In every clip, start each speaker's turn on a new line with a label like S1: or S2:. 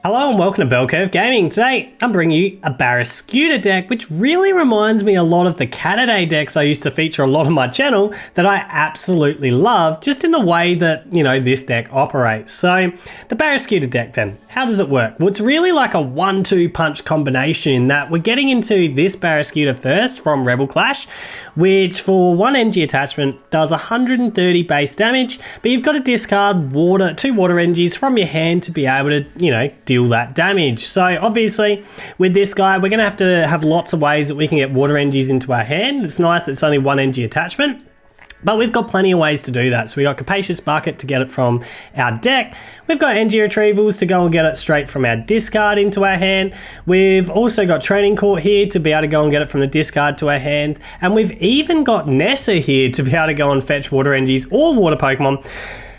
S1: Hello and welcome to Bell Curve Gaming. Today I'm bringing you a Barraskewda deck, which really reminds me a lot of the Cataday decks I used to feature a lot on my channel that I absolutely love, just in the way that, this deck operates. So the Barraskewda deck then, how does it work? Well, it's really like a 1-2 punch combination in that we're getting into this Barraskewda first from Rebel Clash, which for 1 NG attachment does 130 base damage, but you've got to discard two water NGs from your hand to be able to, deal that damage. So obviously with this guy, we're going to have lots of ways that we can get water NGs into our hand. It's nice that it's only 1 NG attachment, but we've got plenty of ways to do that. So we got Capacious Bucket to get it from our deck. We've got NG Retrievals to go and get it straight from our discard into our hand. We've also got Training Court here to be able to go and get it from the discard to our hand. And we've even got Nessa here to be able to go and fetch water NGs or water Pokemon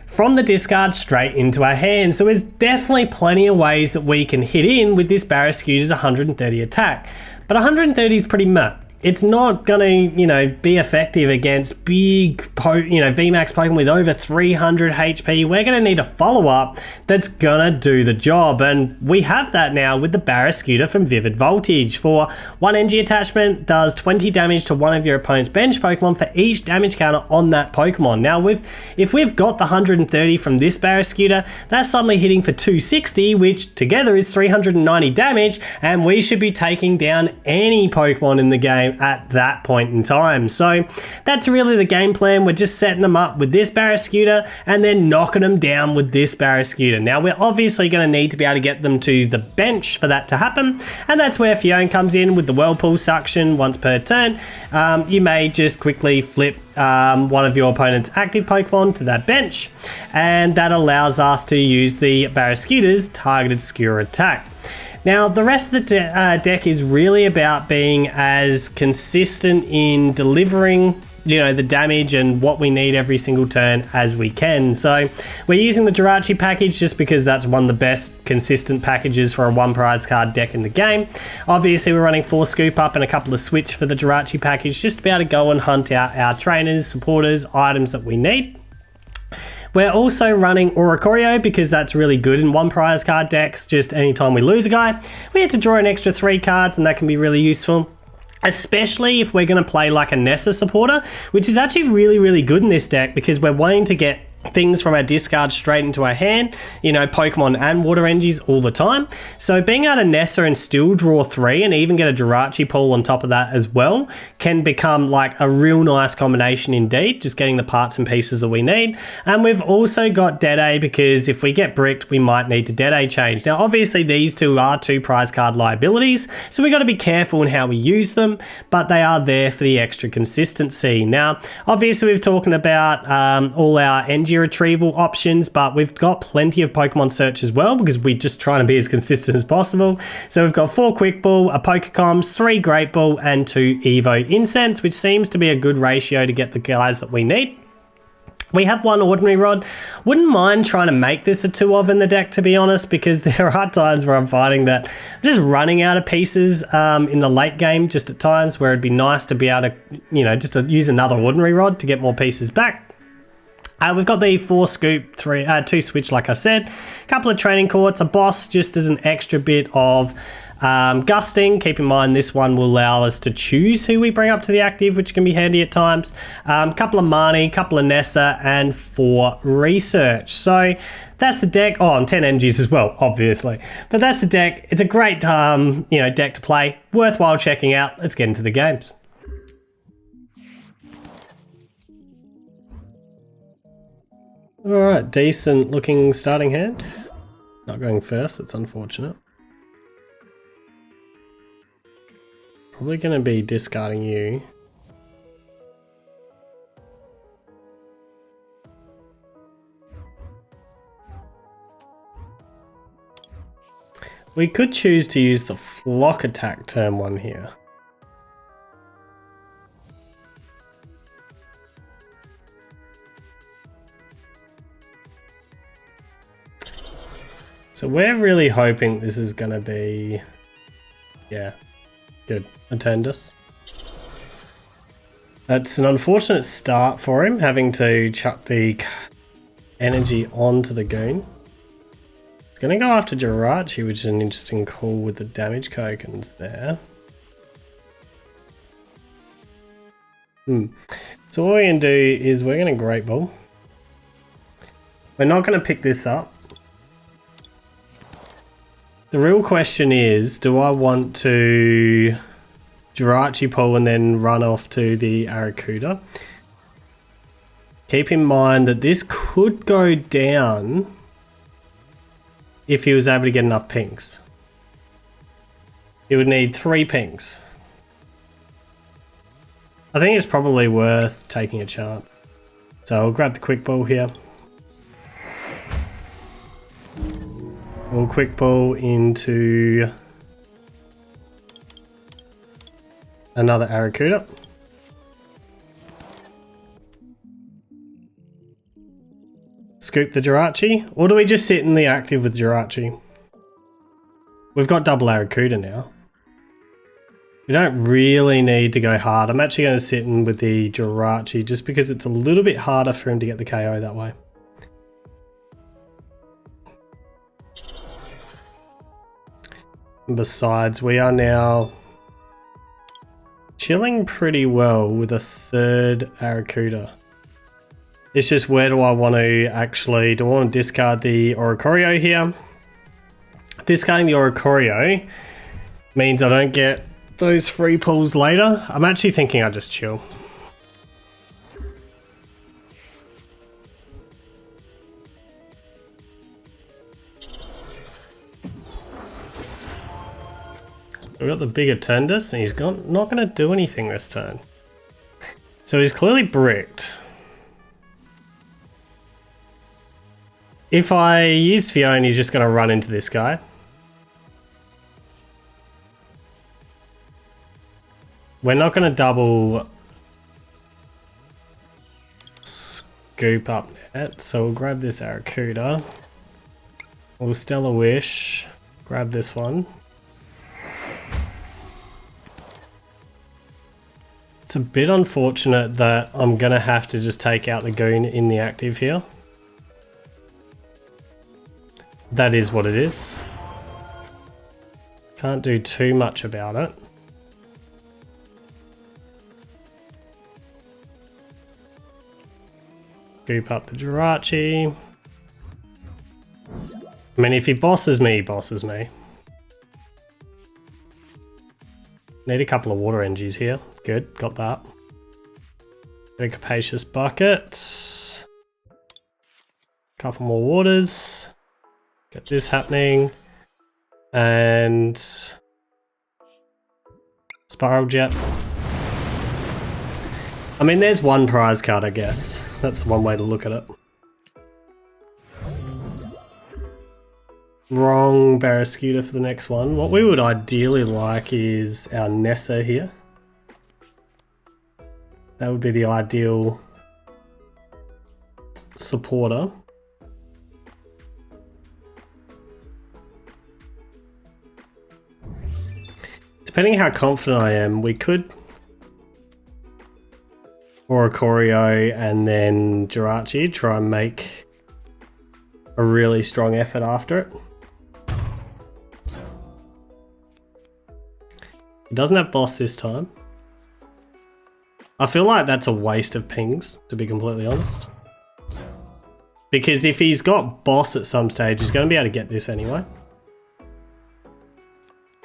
S1: from the discard straight into our hand. So there's definitely plenty of ways that we can hit in with this Barraskewda's 130 attack. But 130 is pretty meh. It's not going to, be effective against big, VMAX Pokemon with over 300 HP. We're going to need a follow-up that's going to do the job. And we have that now with the Barraskewda from Vivid Voltage. For 1 NG attachment, does 20 damage to one of your opponent's bench Pokemon for each damage counter on that Pokemon. Now, if we've got the 130 from this Barraskewda, that's suddenly hitting for 260, which together is 390 damage, and we should be taking down any Pokemon in the game at that point in time. So that's really the game plan. We're just setting them up with this Barraskewda and then knocking them down with this Barraskewda. Now we're obviously going to need to be able to get them to the bench for that to happen, and that's where Fiona comes in with the Whirlpool Suction once per turn. You may just quickly flip one of your opponent's active Pokemon to that bench, and that allows us to use the Barraskewda's targeted skewer attack. Now, the rest of the deck is really about being as consistent in delivering, the damage and what we need every single turn as we can. So we're using the Jirachi package just because that's one of the best consistent packages for a 1 prize card deck in the game. Obviously, we're running 4 Scoop Up and a couple of Switch for the Jirachi package just to be able to go and hunt out our trainers, supporters, items that we need. We're also running Oricorio because that's really good in 1 prize card decks. Just anytime we lose a guy, we have to draw an extra 3 cards, and that can be really useful. Especially if we're going to play like a Nessa supporter, which is actually really, really good in this deck because we're wanting to get things from our discard straight into our hand, Pokemon and water NGs all the time. So being able to Nessa and still draw 3 and even get a Jirachi pull on top of that as well can become like a real nice combination indeed, just getting the parts and pieces that we need. And we've also got Dead because if we get bricked, we might need to Dead change. Now, obviously these two are 2 prize card liabilities, so we got to be careful in how we use them, but they are there for the extra consistency. Now, obviously we've talking about all our NG retrieval options, but we've got plenty of Pokemon search as well because we're just trying to be as consistent as possible. So we've got 4 Quick Ball, a Pokecoms, 3 Great Ball, and 2 Evo Incense, which seems to be a good ratio to get the guys that we need. We have 1 Ordinary Rod. Wouldn't mind trying to make this a 2 of in the deck, to be honest, because there are times where I'm finding that I'm just running out of pieces in the late game, just at times where it'd be nice to be able to, just to use another Ordinary Rod to get more pieces back. We've got the 4 Scoop, 2 Switch, like I said, a couple of Training Courts, a Boss just as an extra bit of gusting. Keep in mind this one will allow us to choose who we bring up to the active, which can be handy at times. A couple of Marnie, a couple of Nessa, and 4 Research. So that's the deck. Oh, and 10 NGs as well, obviously. But that's the deck. It's a great deck to play. Worthwhile checking out. Let's get into the games. Alright, decent looking starting hand. Not going first, that's unfortunate. Probably going to be discarding you. We could choose to use the Flock attack turn 1 here. So we're really hoping this is going to be, yeah, good. Attendus. That's an unfortunate start for him, having to chuck the energy onto the goon. Gonna go after Jirachi, which is an interesting call with the damage tokens there. So what we're gonna do is we're gonna Great Ball. We're not gonna pick this up. The real question is, do I want to Jirachi pull and then run off to the Barraskewda? Keep in mind that this could go down if he was able to get enough pings. He would need 3 pings. I think it's probably worth taking a chance. So I'll grab the quick ball here. We'll quick ball into another Barraskewda. Scoop the Jirachi, or do we just sit in the active with Jirachi? We've got double Barraskewda now. We don't really need to go hard. I'm actually going to sit in with the Jirachi just because it's a little bit harder for him to get the KO that way. And besides, we are now chilling pretty well with a 3rd Barraskewda. It's just, where do I want to actually, do I want to discard the Oricorio here? Discarding the Oricorio means I don't get those free pulls later. I'm actually thinking I just chill. We've got the bigger Tundus and he's not going to do anything this turn. So he's clearly bricked. If I use Fiona, he's just going to run into this guy. We're not going to double scoop up net, so we'll grab this Barraskewda. We'll Stellar Wish, grab this one. It's a bit unfortunate that I'm going to have to just take out the goon in the active here. That is what it is. Can't do too much about it. Scoop up the Jirachi. I mean, if he bosses me, he bosses me. Need a couple of water energies here. Good, got that. Get a Capacious Bucket. Couple more waters. Get this happening. And Spiral Jet. I mean, there's one prize card, I guess. That's one way to look at it. Wrong Barraskewda for the next one. What we would ideally like is our Nessa here. That would be the ideal supporter. Depending how confident I am, we could Oricorio and then Jirachi, try and make a really strong effort after it. It doesn't have boss this time. I feel like that's a waste of pings, to be completely honest. Because if he's got boss at some stage, he's going to be able to get this anyway.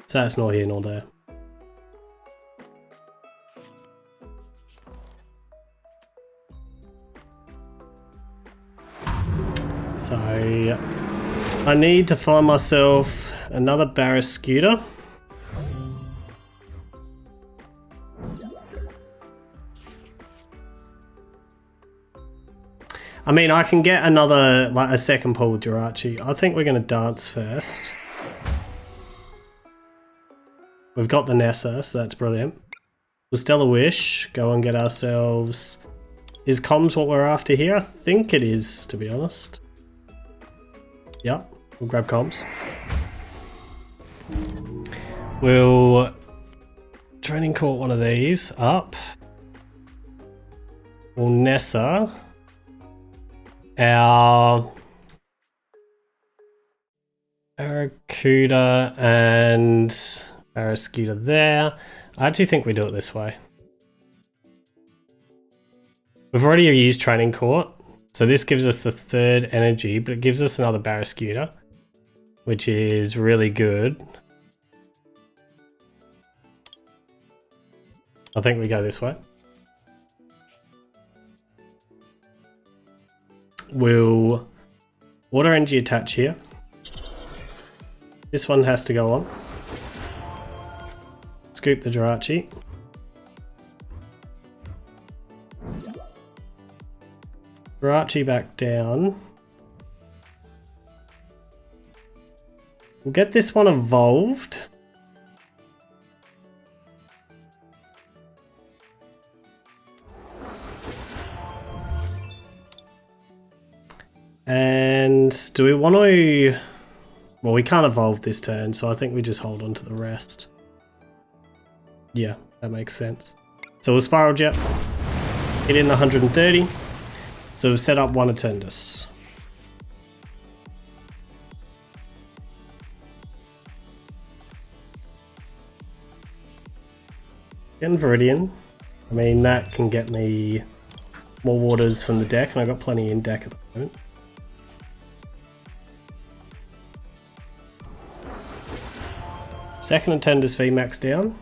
S1: So that's not here nor there. So I need to find myself another Barraskewda. I mean, I can get another, like a second pull with Jirachi. I think we're going to dance first. We've got the Nessa, so that's brilliant. We'll Stellar Wish, go and get ourselves... Is comms what we're after here? I think it is, to be honest. Yep, we'll grab comms. We'll Training Court one of these up. We'll Nessa our Barraskewda and Barraskewda there. I actually think we do it this way. We've already used Training Court, so this gives us the 3rd energy, but it gives us another Barraskewda, which is really good. I think we go this way. We'll water energy attach here. This one has to go on. Scoop the Jirachi. Jirachi back down. We'll get this one evolved. And do we want to... Well, we can't evolve this turn, so I think we just hold on to the rest. Yeah, that makes sense. So we'll Spiral Jet. Hit in the 130. So we'll set up one Attendus. Getting Viridian. I mean, that can get me more waters from the deck, and I've got plenty in deck at the moment. Second Attendus VMAX down.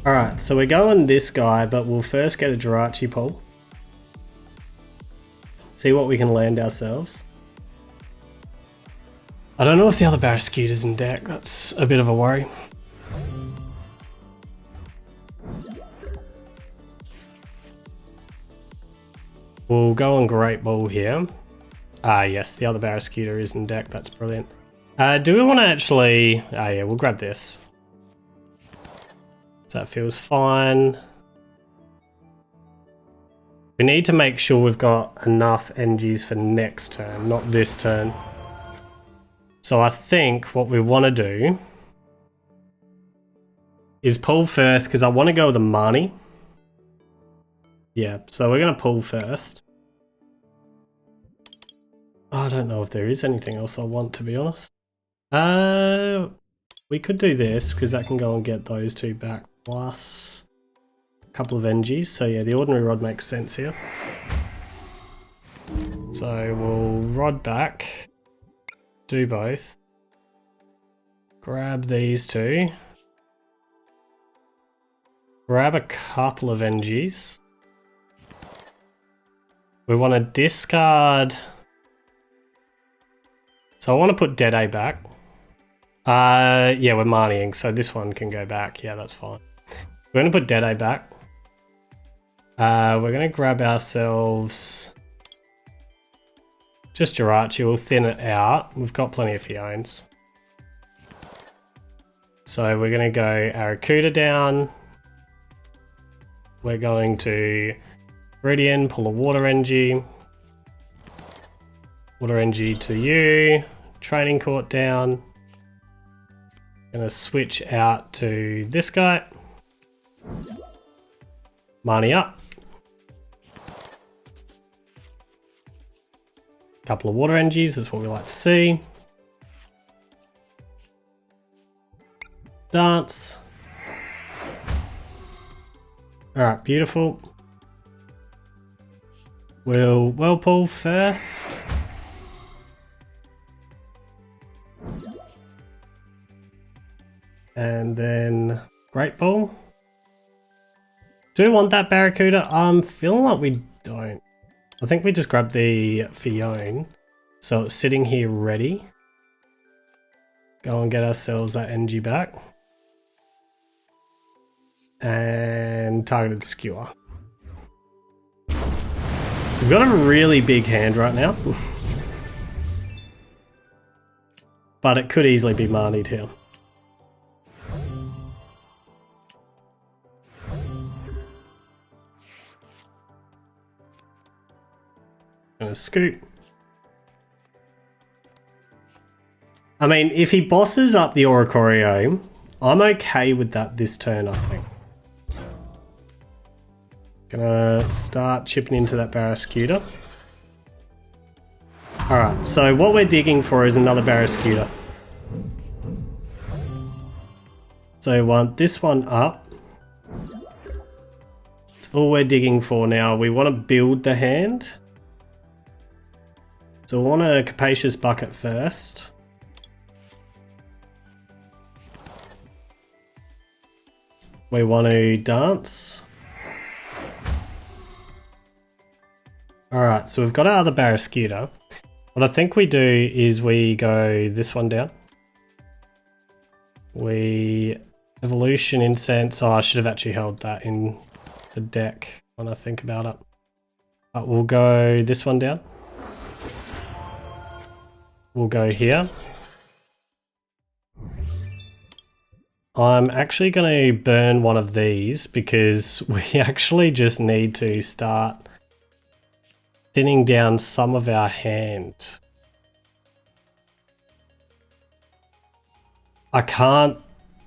S1: Alright, so we're going this guy, but we'll first get a Jirachi pull. See what we can land ourselves. I don't know if the other Barraskewda's in deck, that's a bit of a worry. We'll go on Great Ball here. Ah yes, the other Barraskewda is in deck, that's brilliant. Do we want to actually... Ah yeah, we'll grab this. So that feels fine. We need to make sure we've got enough energies for next turn, not this turn. So I think what we want to do is pull first, because I want to go with the Marnie. Yeah, so we're going to pull first. I don't know if there is anything else I want, to be honest. We could do this, because that can go and get those two back, plus a couple of energies. So yeah, the Ordinary Rod makes sense here. So we'll Rod back, do both, grab these two, grab a couple of energies. We want to discard... So I want to put Dede back. Yeah, we're Marnieing, so this one can go back. Yeah, that's fine. We're going to put Dede back. We're going to grab ourselves just Jirachi. We'll thin it out. We've got plenty of Fiones. So we're going to go Barraskewda down. We're going to Viridian, pull a Water Energy. Water Energy to you. Training Court down. Gonna switch out to this guy. Marnie up. Couple of Water Energies, that's what we like to see. Dance. Alright, beautiful. We'll Whirlpool first. And then Great Ball. Do we want that Barraskewda? I'm feeling like we don't. I think we just grab the Fione. So it's sitting here ready. Go and get ourselves that energy back. And targeted skewer. So we've got a really big hand right now. But it could easily be Marnied here. Gonna scoop. I mean, if he bosses up the Oricorio, I'm okay with that this turn, I think. Gonna start chipping into that Barraskewda. Alright, so what we're digging for is another Barraskewda. So we want this one up. That's all we're digging for now. We want to build the hand. So we want a capacious bucket first. We want to dance. Alright, so we've got our other Barraskewda. What I think we do is we go this one down. We evolution incense. Oh, I should have actually held that in the deck when I think about it. But we'll go this one down. We'll go here. I'm actually going to burn one of these because we actually just need to start thinning down some of our hand. I can't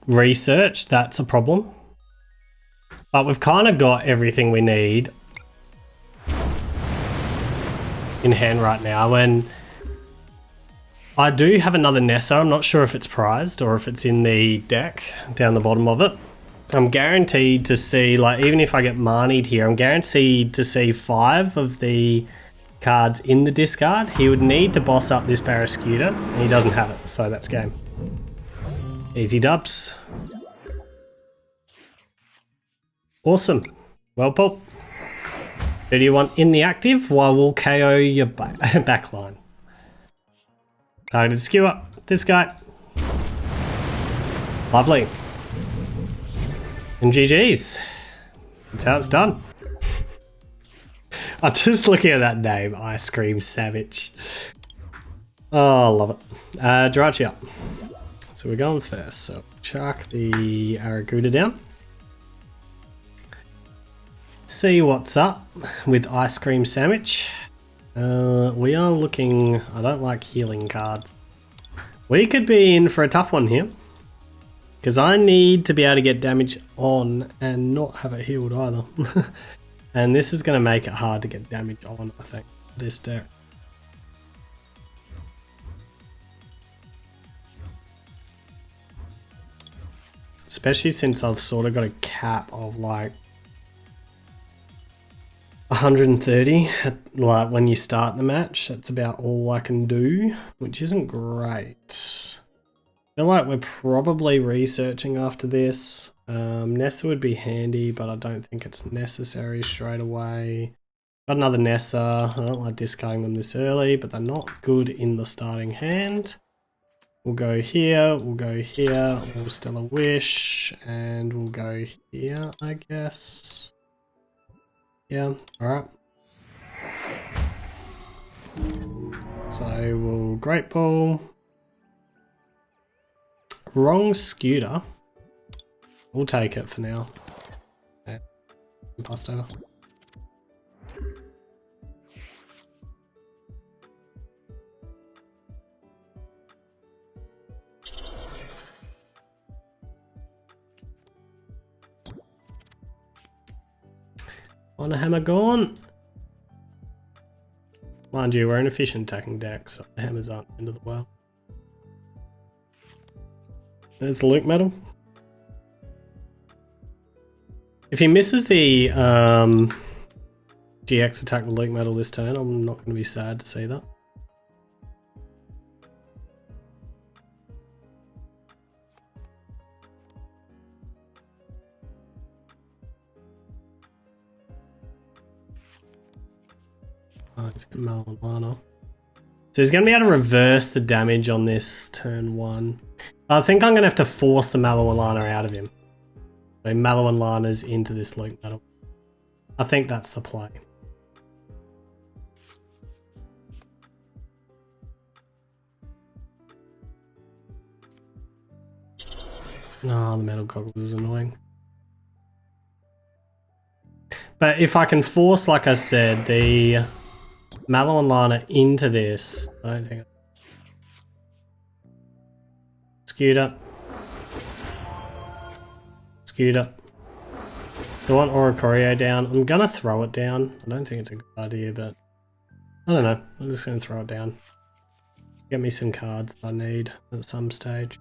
S1: research, that's a problem. But we've kind of got everything we need in hand right now, and I do have another Nessa. I'm not sure if it's prized or if it's in the deck down the bottom of it. I'm guaranteed to see, like, even if I get Marnied here, I'm guaranteed to see 5 of the cards in the discard. He would need to boss up this Barraskewda, and he doesn't have it, so that's game. Easy dubs. Awesome. Well, Paul. Who do you want in the active while we'll KO your back line? Targeted skewer. This guy. Lovely. And GG's. That's how it's done. I'm just looking at that name, Ice Cream Savage. Oh, I love it. Jirachi up. So we're going first. So chuck the Barraskewda down. See what's up with Ice Cream Sandwich. We are looking... I don't like healing cards. We could be in for a tough one here. Because I need to be able to get damage on and not have it healed either. And this is going to make it hard to get damage on, I think, this deck. Especially since I've sort of got a cap of like 130, like when you start the match. That's about all I can do, which isn't great. I feel like we're probably researching after this. Nessa would be handy, but I don't think it's necessary straight away. Got another Nessa. I don't like discarding them this early, but they're not good in the starting hand. We'll go here, we'll go here, we'll Stellar Wish, and we'll go here, I guess. Yeah, alright. So we'll Great Ball. Wrong Scooter. We'll take it for now. Okay. Bust over. On a hammer gone. Mind you, we're an efficient attacking deck, so the hammers aren't the end of the world. There's the Luke medal. If he misses the GX attack with Luke medal this turn, I'm not going to be sad to see that. Oh, he's got Malolana. So he's going to be able to reverse the damage on this turn 1. I think I'm going to have to force the Malolana out of him. So Malolana's into this Luke medal. I think that's the play. No, the metal goggles is annoying. But if I can force, like I said, the Malolana into this, I don't think... Scooter. Scooter. Do I want Oricorio down? I'm gonna throw it down. I don't think it's a good idea, but I don't know. I'm just going to throw it down. Get me some cards I need at some stage.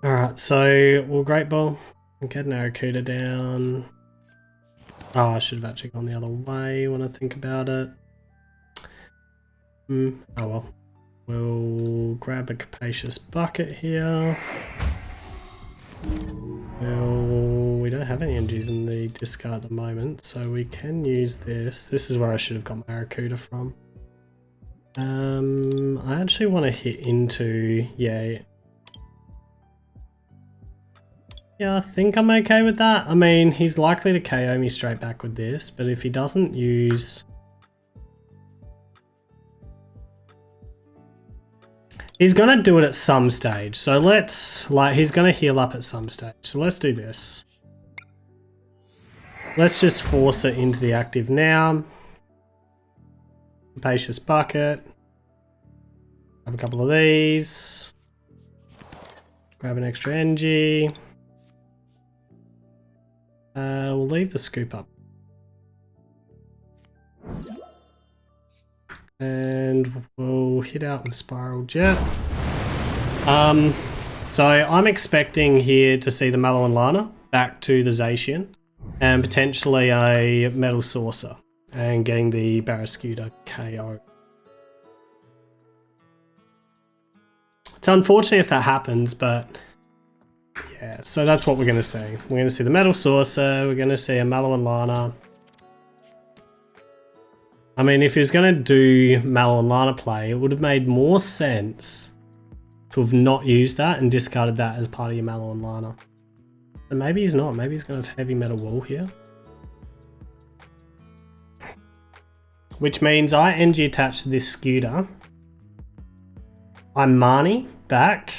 S1: Alright, so we'll Great Ball. Get Barraskewda down. Oh, I should have actually gone the other way when I think about it. Oh well. We'll grab a capacious bucket here. Well, we don't have any energies in the discard at the moment, so we can use this. This is where I should have got Barraskewda from. I actually want to hit into, yeah, I think I'm okay with that. I mean, he's likely to KO me straight back with this, but if he doesn't use... He's going to do it at some stage, so let's, he's going to heal up at some stage. So let's do this. Let's just force it into the active now. Capacious bucket. Grab a couple of these. Grab an extra energy. We'll leave the scoop up. And we'll hit out with Spiral Jet. So I'm expecting here to see the Mallow and Lana back to the Zacian and potentially a Metal Saucer and getting the Barraskewda KO. It's unfortunate if that happens, but yeah, so that's what we're going to see. We're going to see the Metal Saucer, we're going to see a Mallow and Lana. I mean, if he was going to do Mallow and Lana play, it would have made more sense to have not used that and discarded that as part of your Mallow and Lana. But maybe he's not. Maybe he's going to have Heavy Metal Wall here. Which means I NG attach to this Scooter. I'm Marnie back.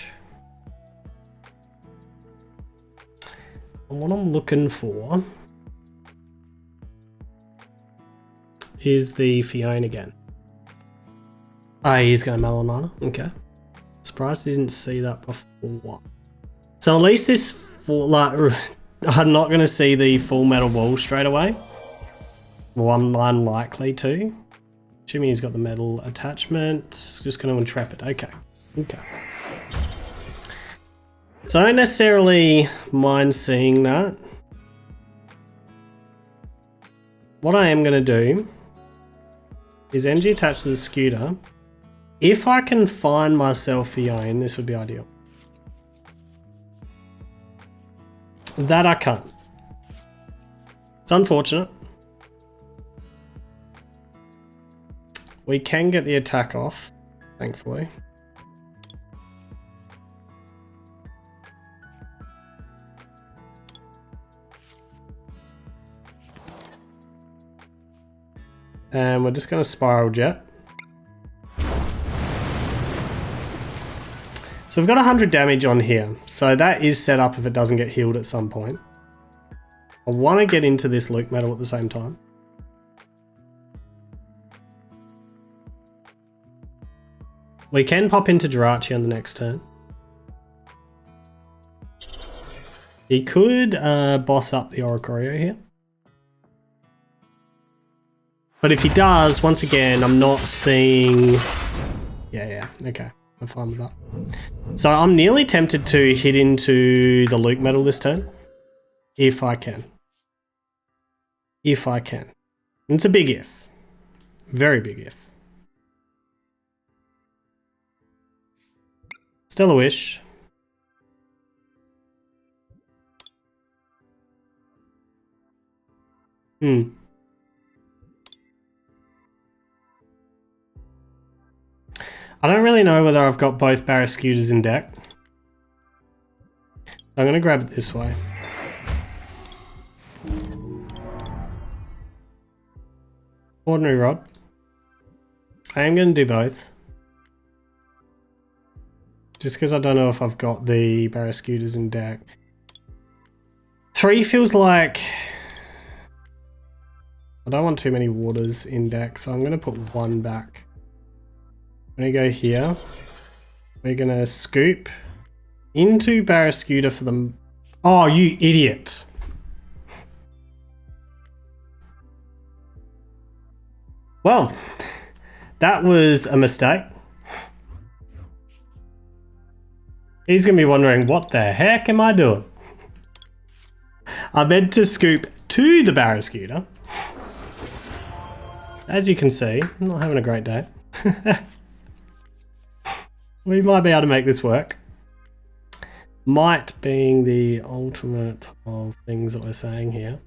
S1: And what I'm looking for is the Fiona again. Oh, he's going to Mallow and Lana. Okay. Surprised I didn't see that before. So at least this full, I'm not going to see the full Metal Wall straight away. Well, I'm unlikely to. Assuming he's got the metal attachment. It's just going to Intrepid. Okay. Okay. So I don't necessarily mind seeing that. What I am going to do is NG attached to the Scooter. If I can find myself Fiona, this would be ideal. That I can't. It's unfortunate. We can get the attack off, thankfully. And we're just going to Spiral Jet. So we've got 100 damage on here. So that is set up if it doesn't get healed at some point. I want to get into this Luke Metal at the same time. We can pop into Jirachi on the next turn. He could boss up the Oricorio here. But if he does, once again, I'm not seeing... Yeah, okay. I'm fine with that. So I'm nearly tempted to hit into the Luke Metal this turn. If I can. If I can. It's a big if. Very big if. Still a wish. I don't really know whether I've got both Barraskewdas in deck. I'm going to grab it this way. Ordinary Rod. I am going to do both. Just because I don't know if I've got the Barraskewdas in deck. 3 feels like... I don't want too many waters in deck, so I'm going to put 1 back. I'm going to go here. We're going to scoop into Barraskewda for the... Oh, you idiot. Well, that was a mistake. He's going to be wondering, what the heck am I doing? I meant to scoop to the Barraskewda. As you can see, I'm not having a great day. We might be able to make this work. Might being the ultimate of things that we're saying here.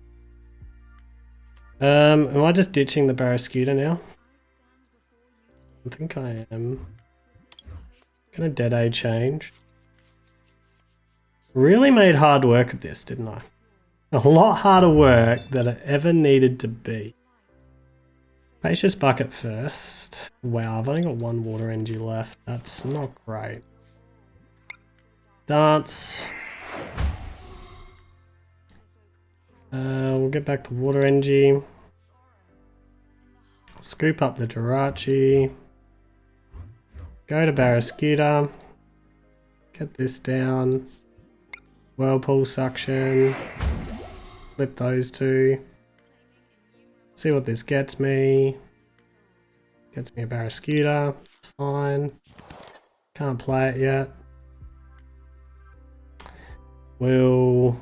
S1: Am I just ditching the Barraskewda now? I think I am. Gonna dead age change. Really made hard work of this, didn't I? A lot harder work than it ever needed to be. Spacious bucket first. Wow, I've only got one water energy left. That's not great. Dance. We'll get back to water energy. Scoop up the Jirachi. Go to Barraskewda. Get this down. Whirlpool suction. Flip those two. See what this gets me. Gets me a Barraskewda. It's fine. Can't play it yet. We'll...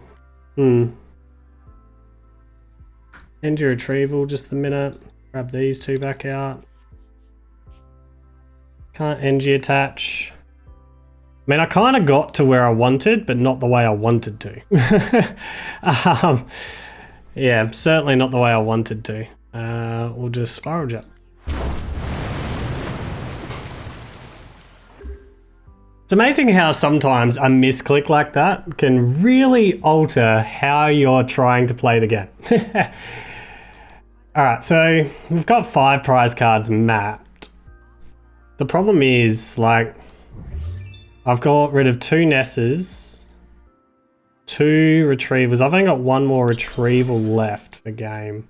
S1: End your retrieval just a minute. Grab these two back out. Can't NG attach. I mean, I kind of got to where I wanted, but not the way I wanted to. Yeah, certainly not the way I wanted to. We'll just spiral jet. It's amazing how sometimes a misclick like that can really alter how you're trying to play the game. Alright, so we've got 5 prize cards mapped. The problem is, like, I've got rid of 2 Nesses, 2 Retrievers. I've only got 1 more Retrieval left for game.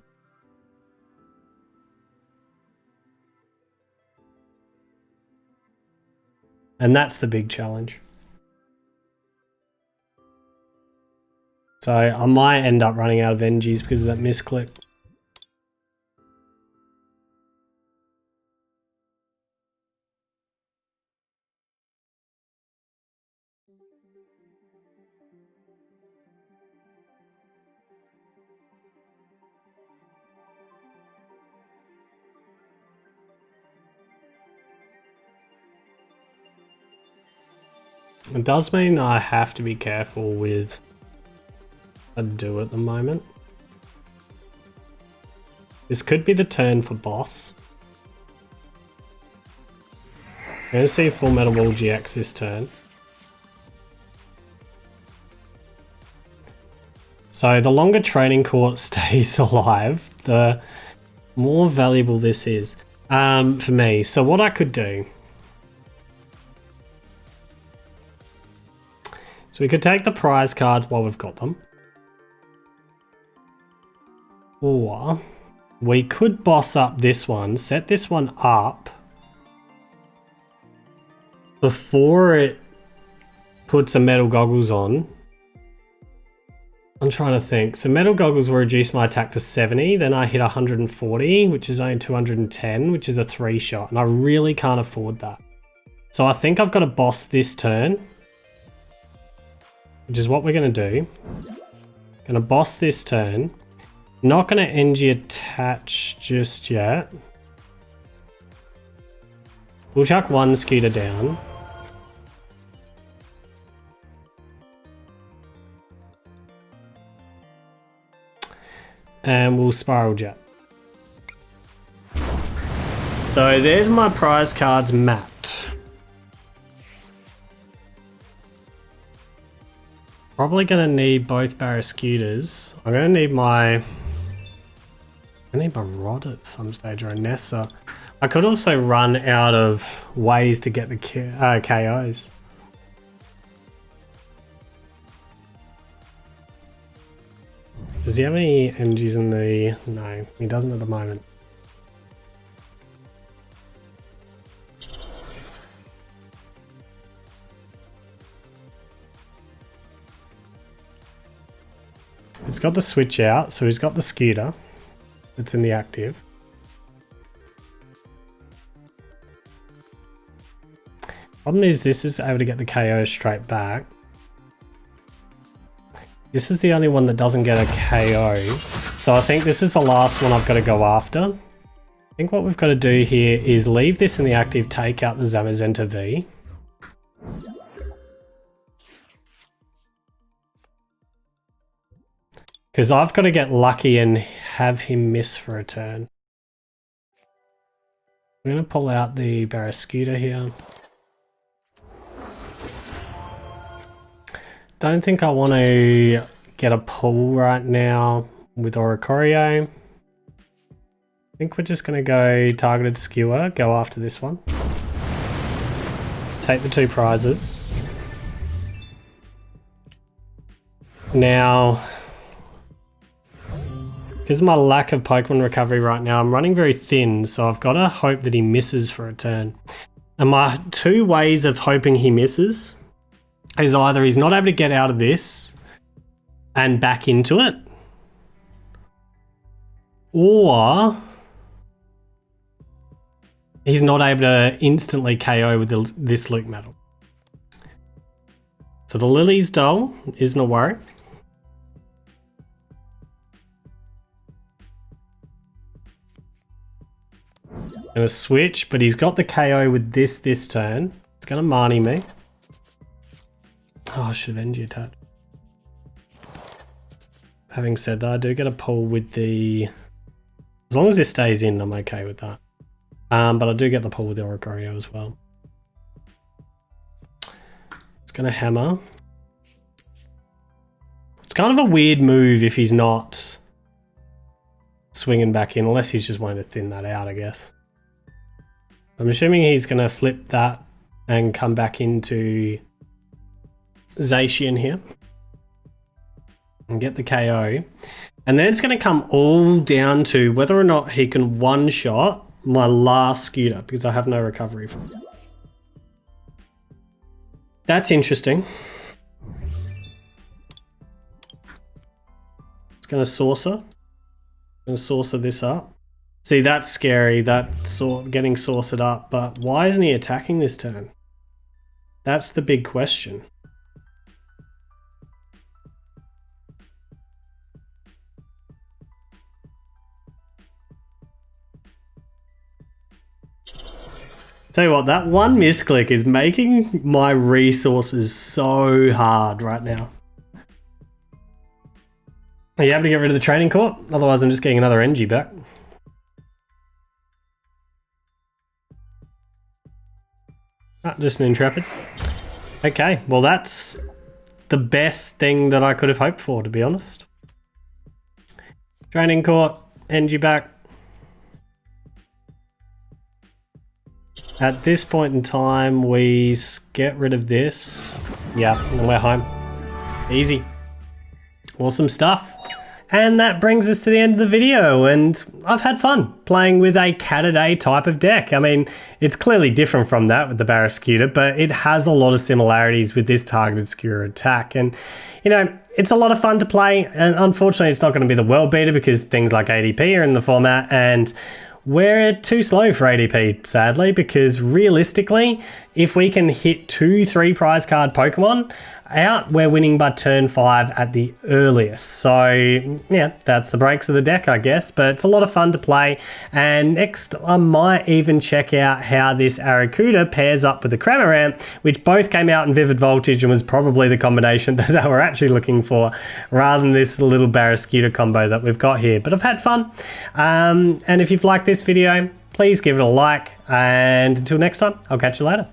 S1: And that's the big challenge. So I might end up running out of energies because of that misclick. It does mean I have to be careful with what I do at the moment. This could be the turn for boss. I'm going to see Full Metal Wall GX this turn. So the longer Training Court stays alive, the more valuable this is for me. So what I could do... So we could take the prize cards while we've got them. Or we could boss up this one, set this one up before it puts a metal goggles on. I'm trying to think. So metal goggles will reduce my attack to 70, then I hit 140, which is only 210, which is a 3-shot, and I really can't afford that. So I think I've got to boss this turn, which is what we're going to do. Going to boss this turn. Not going to NG attach just yet. We'll chuck 1 scooter down. And we'll spiral jet. So there's my prize cards mapped. Probably going to need both Barraskewdas. I'm going to need my... I need my Rod at some stage, or a Nessa. I could also run out of ways to get the KOs. Does he have any energies in the... No, he doesn't at the moment. He's got the switch out, so he's got the scooter. It's in the active. Problem is this is able to get the KO straight back. This is the only one that doesn't get a KO. So I think this is the last one I've got to go after. I think what we've got to do here is leave this in the active, take out the Zamazenta V. Because I've got to get lucky and have him miss for a turn. I'm going to pull out the Barraskewda here. Don't think I want to get a pull right now with Oricorio. I think we're just going to go targeted skewer, go after this one. Take the 2 prizes. Now, because of my lack of Pokemon recovery right now, I'm running very thin, so I've got to hope that he misses for a turn. And my 2 ways of hoping he misses is either he's not able to get out of this and back into it, or he's not able to instantly KO with this Luke Metal. So the Lily's Doll isn't a worry. Gonna switch, but he's got the KO with this turn. It's gonna Marnie me. Oh, I should have Engie attacked. Having said that, I do get a pull with the... As long as this stays in, I'm okay with that. But I do get the pull with the Oricorio as well. It's going to hammer. It's kind of a weird move if he's not swinging back in, unless he's just wanting to thin that out, I guess. I'm assuming he's going to flip that and come back into Zacian here and get the KO. And then it's going to come all down to whether or not he can one-shot my last Scooter, because I have no recovery from it. That's interesting. It's going to saucer. Going to saucer this up. See, that's scary, that getting saucered up, but why isn't he attacking this turn? That's the big question. Tell you what, that one misclick is making my resources so hard right now. Are you able to get rid of the training court? Otherwise I'm just getting another Engie back. Ah, just an Intrepid. Okay, well that's the best thing that I could have hoped for, to be honest. Training court, Engie back. At this point in time, we get rid of this. Yeah, and we're home. Easy. Awesome stuff. And that brings us to the end of the video, and I've had fun playing with a Cat-A-Day type of deck. I mean, it's clearly different from that with the Barraskewda, but it has a lot of similarities with this targeted skewer attack. And, you know, it's a lot of fun to play, and unfortunately it's not going to be the world beater because things like ADP are in the format, and we're too slow for ADP, sadly, because realistically, if we can hit 2-3 prize card Pokemon out, we're winning by turn 5 at the earliest. So yeah, that's the breaks of the deck, I guess, but it's a lot of fun to play. And next, I might even check out how this Arrokuda pairs up with the Cramorant, which both came out in Vivid Voltage and was probably the combination that they were actually looking for, rather than this little Barraskewda combo that we've got here. But I've had fun. And if you've liked this video, please give it a like. And until next time, I'll catch you later.